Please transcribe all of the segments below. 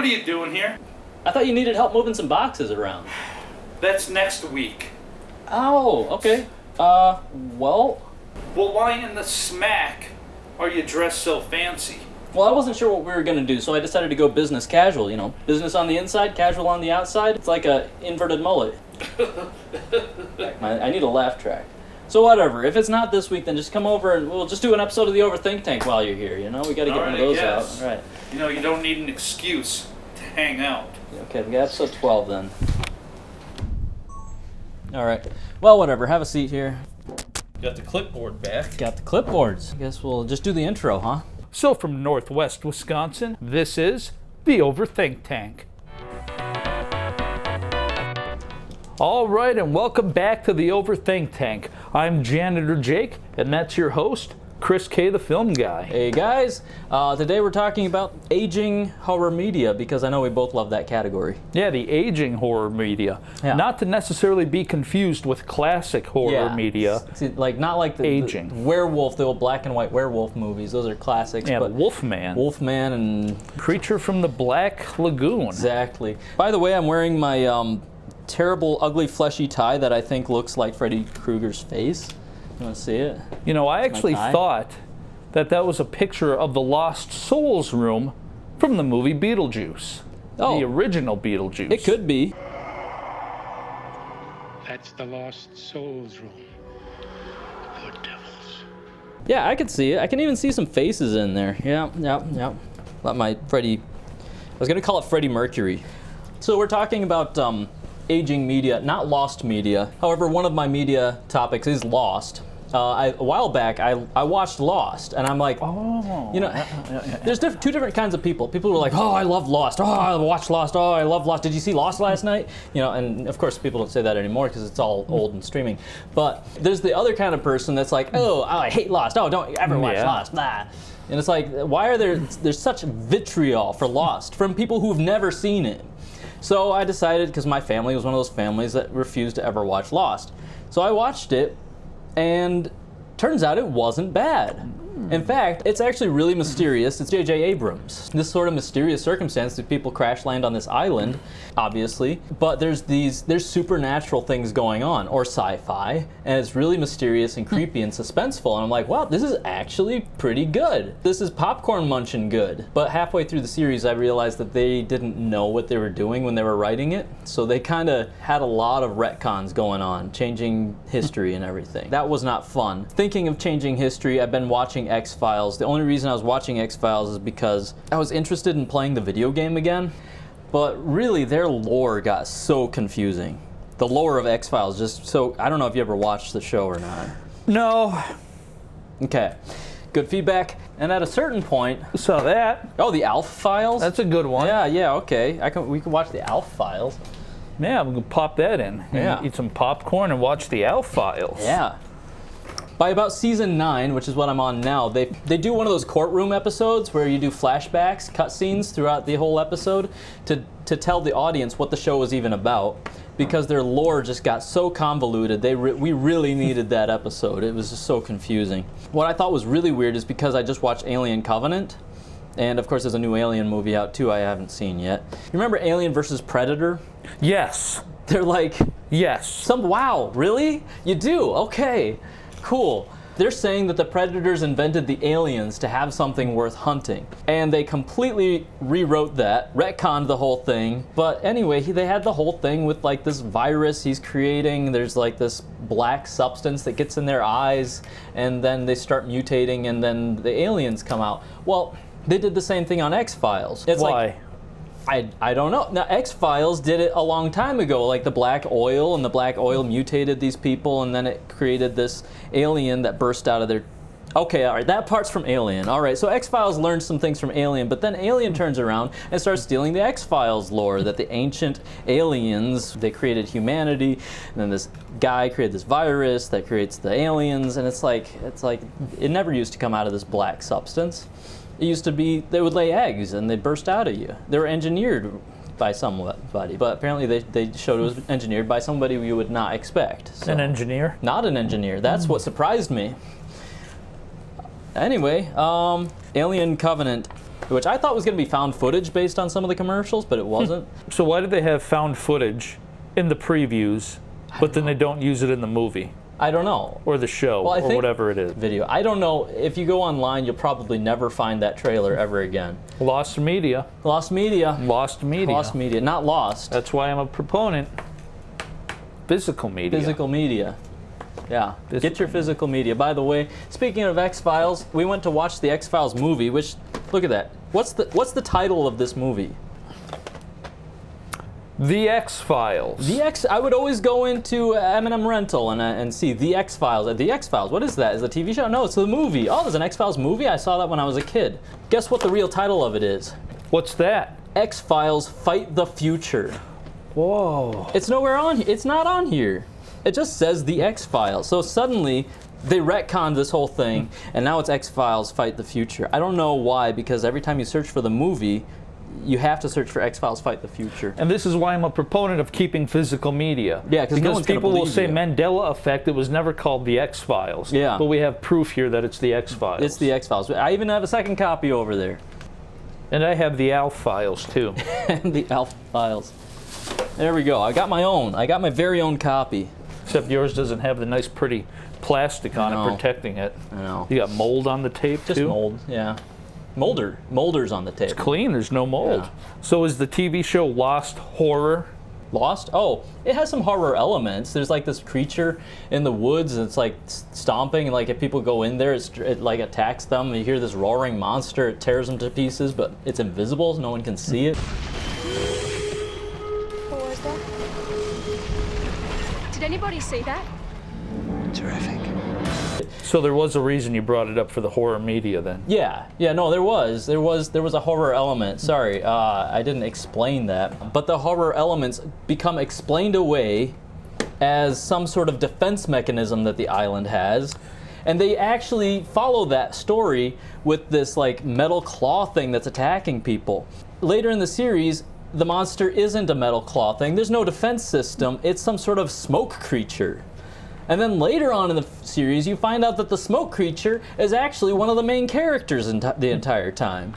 What are you doing here? I thought you needed help moving some boxes around. That's next week. Oh, okay. Well... Well, why in the smack are you dressed so fancy? Well, I wasn't sure what we were going to do, so I decided to go business casual, you know. Business on the inside, casual on the outside. It's like a inverted mullet. I need a laugh track. So whatever, if it's not this week, then just come over and we'll just do an episode of the Overthink Tank while you're here, you know? We got to get one of those out. All right. You know, you don't need an excuse to hang out. Okay, we got episode 12 then. All right. Well, whatever, have a seat here. Got the clipboard back. Got the clipboards. I guess we'll just do the intro, huh? So from Northwest Wisconsin, this is the Overthink Tank. All right, and welcome back to the Overthink Tank. I'm Janitor Jake, and that's your host, Chris K, the film guy. Hey guys, today we're talking about aging horror media because I know we both love that category. Yeah, the aging horror media. Yeah. Not to necessarily be confused with classic horror media. See, like not like the aging werewolf, the old black and white werewolf movies. Those are classics. Yeah, but Wolfman. Wolfman and Creature from the Black Lagoon. Exactly. By the way, I'm wearing my terrible, ugly, fleshy tie that I think looks like Freddy Krueger's face. You want to see it? You know, I actually thought that was a picture of the Lost Souls room from the movie Beetlejuice. Oh. The original Beetlejuice. It could be. That's the Lost Souls room. The good devils. Yeah, I could see it. I can even see some faces in there. Yeah. Not my Freddie. I was going to call it Freddie Mercury. So we're talking about aging media, not lost media. However, one of my media topics is Lost. A while back, I watched Lost, and I'm like, oh, you know, there's two different kinds of people. People who are like, oh, I love Lost. Oh, I watched Lost. Oh, I love Lost. Did you see Lost last night? You know, and of course, people don't say that anymore because it's all old and streaming. But there's the other kind of person that's like, oh, I hate Lost. Oh, don't ever watch Lost. Blah. And it's like, why are there's such vitriol for Lost from people who've never seen it? So I decided, because my family was one of those families that refused to ever watch Lost. So I watched it, and turns out it wasn't bad. In fact, it's actually really mysterious. It's J.J. Abrams. This sort of mysterious circumstance that people crash land on this island, obviously, but there's supernatural things going on, or sci-fi, and it's really mysterious and creepy and suspenseful, and I'm like, wow, this is actually pretty good. This is popcorn munching good. But halfway through the series, I realized that they didn't know what they were doing when they were writing it, so they kind of had a lot of retcons going on, changing history and everything. That was not fun. Thinking of changing history, I've been watching X-Files. The only reason I was watching X-Files is because I was interested in playing the video game again, but really their lore got so confusing. The lore of X-Files just so, I don't know if you ever watched the show or not. No. Okay, good feedback. And at a certain point... Saw that. Oh, the Alf Files? That's a good one. Yeah, okay. We can watch the Alf Files. Yeah, we can pop that in. Yeah. Eat some popcorn and watch the Alf Files. Yeah. By about season 9, which is what I'm on now, they do one of those courtroom episodes where you do flashbacks, cutscenes throughout the whole episode to tell the audience what the show was even about, because their lore just got so convoluted. We really needed that episode. It was just so confusing. What I thought was really weird is because I just watched Alien Covenant, and of course there's a new Alien movie out too I haven't seen yet. You remember Alien versus Predator? Yes. They're like... Yes. Wow, really? You do? Okay. Cool. They're saying that the Predators invented the aliens to have something worth hunting. And they completely rewrote that, retconned the whole thing. But anyway, they had the whole thing with like this virus he's creating. There's like this black substance that gets in their eyes, and then they start mutating, and then the aliens come out. Well, they did the same thing on X-Files. Why? I don't know. Now, X-Files did it a long time ago, like the black oil, and the black oil mutated these people, and then it created this alien that burst out of their... Okay, all right, that part's from Alien. All right, so X-Files learned some things from Alien, but then Alien turns around and starts stealing the X-Files lore, that the ancient aliens, they created humanity, and then this guy created this virus that creates the aliens, and it's like, it never used to come out of this black substance. It used to be, they would lay eggs and they'd burst out of you. They were engineered by somebody, but apparently they showed it was engineered by somebody you would not expect. So. An engineer? Not an engineer. That's what surprised me. Anyway, Alien Covenant. which I thought was going to be found footage based on some of the commercials, but it wasn't. So why did they have found footage in the previews, but then they don't use it in the movie I don't know. or the show Well, I or think whatever it is? Video. I don't know. If you go online, you'll probably never find that trailer ever again. Lost media. Lost media. Lost media. Lost media. Not lost. That's why I'm a proponent. Physical media. Physical media. Yeah. Physical Get your physical media. By the way, speaking of X-Files, we went to watch the X-Files movie, which, look at that. What's the title of this movie? The X-Files. I would always go into M&M Rental and see The X-Files. The X-Files, what is that? Is it a TV show? No, it's a movie. Oh, there's an X-Files movie? I saw that when I was a kid. Guess what the real title of it is? What's that? X-Files Fight the Future. Whoa. It's nowhere on here. It's not on here. It just says The X-Files. So suddenly, they retconned this whole thing, and now it's X-Files Fight the Future. I don't know why, because every time you search for the movie, you have to search for X-Files Fight the Future. And this is why I'm a proponent of keeping physical media. Yeah, because no one's gonna people will believe say you. Mandela Effect, it was never called the X-Files. Yeah. But we have proof here that it's the X-Files. It's the X-Files. I even have a second copy over there. And I have the Alf Files too. And the Alf Files. There we go. I got my own. I got my very own copy. Except yours doesn't have the nice pretty plastic on know. it protecting it. I know. You got mold on the tape Just too? mold, yeah. Molders on the tape. Clean, there's no mold. Yeah. So is the TV show Lost horror? Lost? Oh, it has some horror elements. There's like this creature in the woods, and it's like stomping, and like if people go in there, it like attacks them. And you hear this roaring monster, it tears them to pieces, but it's invisible, so no one can see it. What was that? Did anybody see that? Terrific. So there was a reason you brought it up for the horror media then. Yeah, no, there was a horror element. Sorry, I didn't explain that. But the horror elements become explained away as some sort of defense mechanism that the island has. And they actually follow that story with this like metal claw thing that's attacking people. Later in the series, the monster isn't a metal claw thing. There's no defense system. It's some sort of smoke creature. And then later on in the series, you find out that the smoke creature is actually one of the main characters the entire time.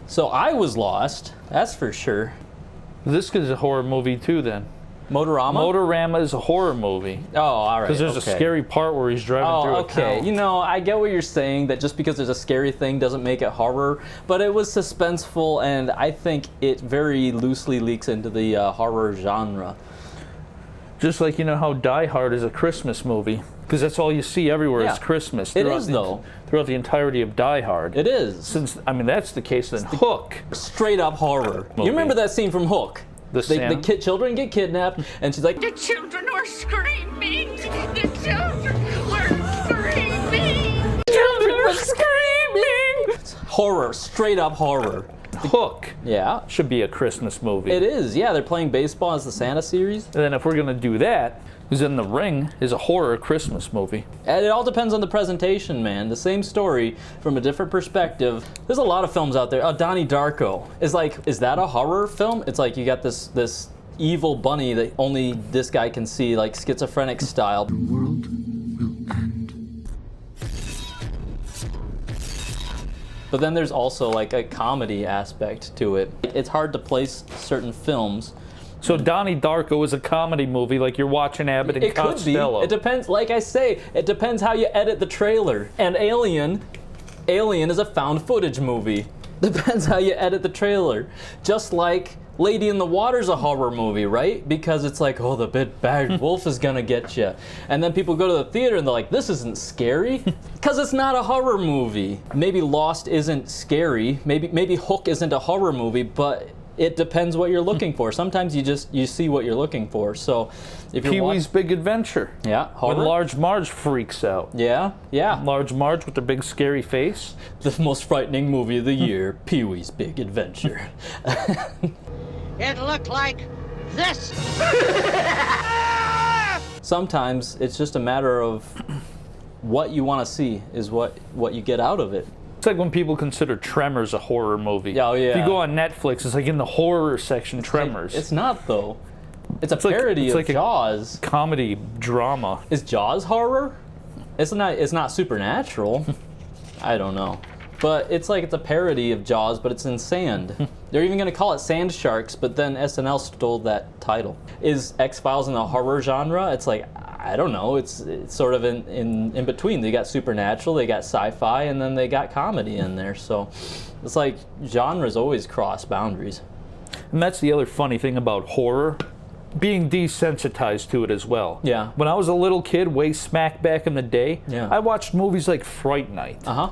So I was lost, that's for sure. This is a horror movie too then. Motorama? Motorama is a horror movie. Oh, all right. Because there's a scary part where he's driving through a town. You know, I get what you're saying, that just because there's a scary thing doesn't make it horror, but it was suspenseful, and I think it very loosely leaks into the horror genre. Just like you know how Die Hard is a Christmas movie, because that's all you see everywhere is Christmas. It is, though. Throughout the entirety of Die Hard. It is. Since, I mean, that's the case, then Hook. Straight up horror. Movie. You remember that scene from Hook? The children get kidnapped, and she's like, The children were screaming! The children were screaming! children were screaming! Horror, straight up horror. Hook. Yeah. Should be a Christmas movie. It is, yeah. They're playing baseball as the Santa series. And then if we're going to do that, because then The Ring is a horror Christmas movie. And it all depends on the presentation, man. The same story from a different perspective. There's a lot of films out there. Oh, Donnie Darko. Is that a horror film? It's like you got this evil bunny that only this guy can see, like schizophrenic style. The world will end. But then there's also like a comedy aspect to it. It's hard to place certain films. So Donnie Darko is a comedy movie, like you're watching Abbott and It could be. Costello. It depends. Like I say, it depends how you edit the trailer. And Alien is a found footage movie. Depends how you edit the trailer. Just like Lady in the Water's a horror movie, right? Because it's like, oh, the big bad wolf is gonna get you. And then people go to the theater and they're like, this isn't scary. Because it's not a horror movie. Maybe Lost isn't scary. Maybe Hook isn't a horror movie, but it depends what you're looking for. Sometimes you see what you're looking for. So if you're Pee-wee's Big Adventure. Yeah, horror. When Large Marge freaks out. Yeah. Large Marge with the big scary face. The most frightening movie of the year, Pee-wee's Big Adventure. It looked like this. Sometimes it's just a matter of what you want to see is what you get out of it. It's like when people consider Tremors a horror movie. Oh, yeah. If you go on Netflix, it's like in the horror section, Tremors. It's not, though. It's a like- parody it's of like a- Jaws. Comedy drama. Is Jaws horror? It's not supernatural. I don't know. But it's like it's a parody of Jaws, but it's in sand. They're even going to call it Sand Sharks, but then SNL stole that title. Is X-Files in the horror genre? It's like, I don't know. It's sort of in between. They got supernatural, they got sci-fi, and then they got comedy in there. So it's like genres always cross boundaries. And that's the other funny thing about horror, being desensitized to it as well. Yeah. When I was a little kid, way smack back in the day, Yeah. I watched movies like Fright Night Uh-huh.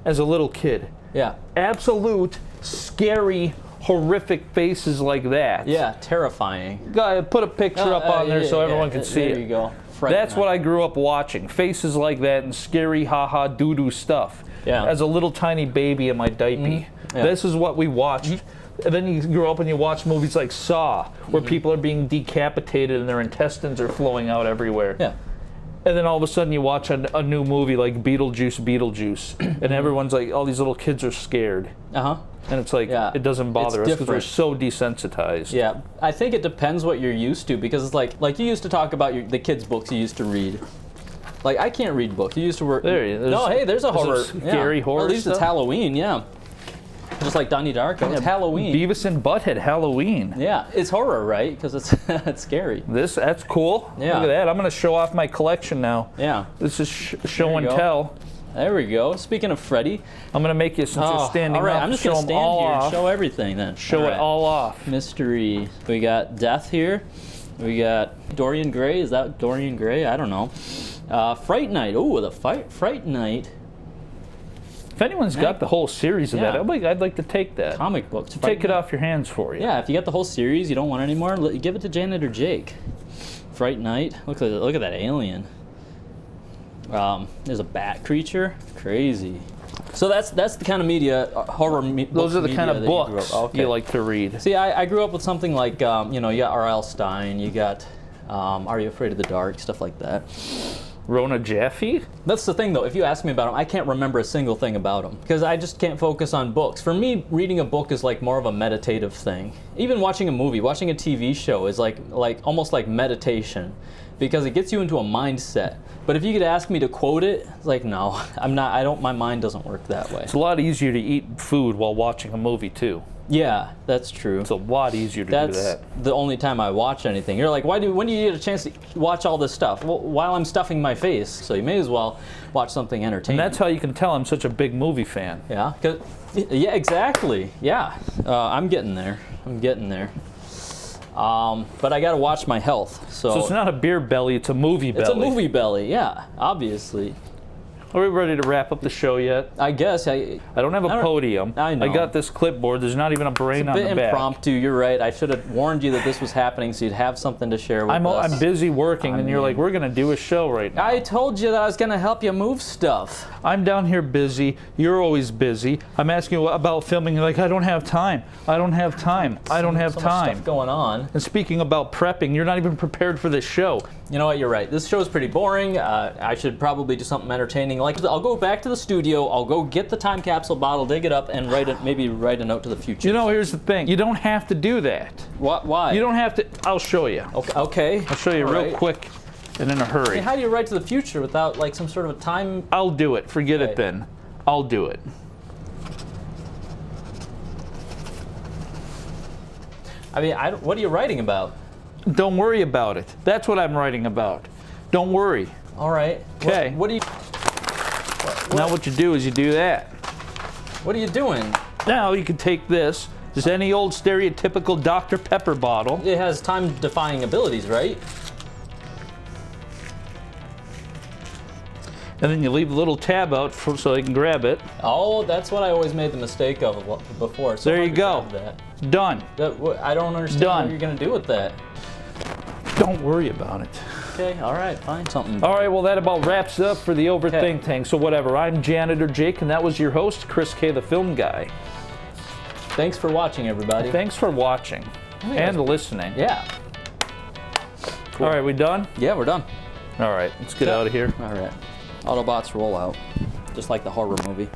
as a little kid. Yeah. Absolute, scary, horrific faces like that. Yeah, terrifying. Guy, put a picture up on there so everyone can see it. There you go. Fright That's Night. what I grew up watching. Faces like that and scary, haha, doo-doo stuff. Yeah. As a little tiny baby in my diaper. Yeah. This is what we watched. And then you grow up and you watch movies like Saw, where people are being decapitated and their intestines are flowing out everywhere. Yeah. And then all of a sudden you watch a new movie like Beetlejuice, and everyone's like, all these little kids are scared. Uh-huh. And it's like, Yeah. it doesn't bother It's us because we're different. so desensitized. Yeah, I think it depends what you're used to, because it's like you used to talk about the kids' books you used to read. Like, I can't read books. You used to work. There's There's a horror. scary horror At least it's stuff? Halloween, yeah. Just like Donnie Darko, it's Halloween. Beavis and Butthead Halloween. Yeah, it's horror, right? Because it's it's scary. That's cool. Yeah. Look at that. I'm going to show off my collection now. Yeah. This is show There and you go. tell. There we go. Speaking of Freddy. I'm going to make you, since you're standing all right, up, I'm just show going to them stand all here off. and show everything then. Show All it right. all off. Mystery. We got Death here. We got Dorian Gray. Is that Dorian Gray? I don't know. Fright Night. Oh, the Fright Night. If anyone's got the whole series of Yeah. that, I'd like to take that. Comic books. Take it off your hands for you. Yeah, if you got the whole series, you don't want any more, give it to Janitor Jake. Fright Night. Look at that alien. There's a bat creature. Crazy. So that's the kind of media, horror. Those are the kind of books Okay. you like to read. See, I grew up with something like, you got R.L. Stein, you got Are You Afraid of the Dark, stuff like that. Rona Jaffe? That's the thing, though. If you ask me about them, I can't remember a single thing about them because I just can't focus on books. For me, reading a book is like more of a meditative thing. Even watching a movie, watching a TV show is like almost like meditation because it gets you into a mindset. But if you could ask me to quote it, it's like, no, I'm not. I don't. My mind doesn't work that way. It's a lot easier to eat food while watching a movie, too. Yeah, that's true. It's a lot easier to do That's that. the only time I watch anything. You're like, when do you get a chance to watch all this stuff? Well, while I'm stuffing my face, so you may as well watch something entertaining. And that's how you can tell I'm such a big movie fan. Yeah, yeah, exactly. Yeah, I'm getting there. But I got to watch my health. So it's not a beer belly, it's a movie belly. It's a movie belly. Yeah, obviously. Are we ready to wrap up the show yet? I guess I don't have a podium. I know. I got this clipboard. There's not even a brain on Bit the back. impromptu. You're right. I should have warned you that this was happening, so you'd have something to share with us. I'm busy working, and you're like, we're going to do a show right now. I told you that I was going to help you move stuff. I'm down here busy. You're always busy. I'm asking you about filming. You're like, I don't have time. I don't have time. I don't have So much time. stuff going on. And speaking about prepping, you're not even prepared for this show. You know what? You're right. This show is pretty boring. I should probably do something entertaining. Like, I'll go back to the studio. I'll go get the time capsule bottle, dig it up, and maybe write a note to the future. You know, here's the thing. You don't have to do that. Why? You don't have to. I'll show you. Okay. I'll show you All real right. quick and in a hurry. Hey, how do you write to the future without like some sort of a time? I'll do it. Forget Okay. it then. I'll do it. I mean, what are you writing about? Don't worry about it. That's what I'm writing about. Don't worry. All right. 'Kay. What are you? Now what you do is you do that. What are you doing? Now you can take this, just any old stereotypical Dr. Pepper bottle. It has time-defying abilities, right? And then you leave a little tab out so they can grab it. Oh, that's what I always made the mistake of before. So There hard you to go. grab Done. I don't understand Done. what you're gonna do with that. Don't worry about it. Okay. All right. Find something. All right, well, that about wraps up for the Overthink Tank. So whatever, I'm Janitor Jake, and that was your host, Chris K, the film guy. Thanks for watching, everybody. Thanks for watching and listening. Yeah. Cool. All right, we done? Yeah, we're done. All right, let's get out of here. All right. Autobots roll out, just like the horror movie.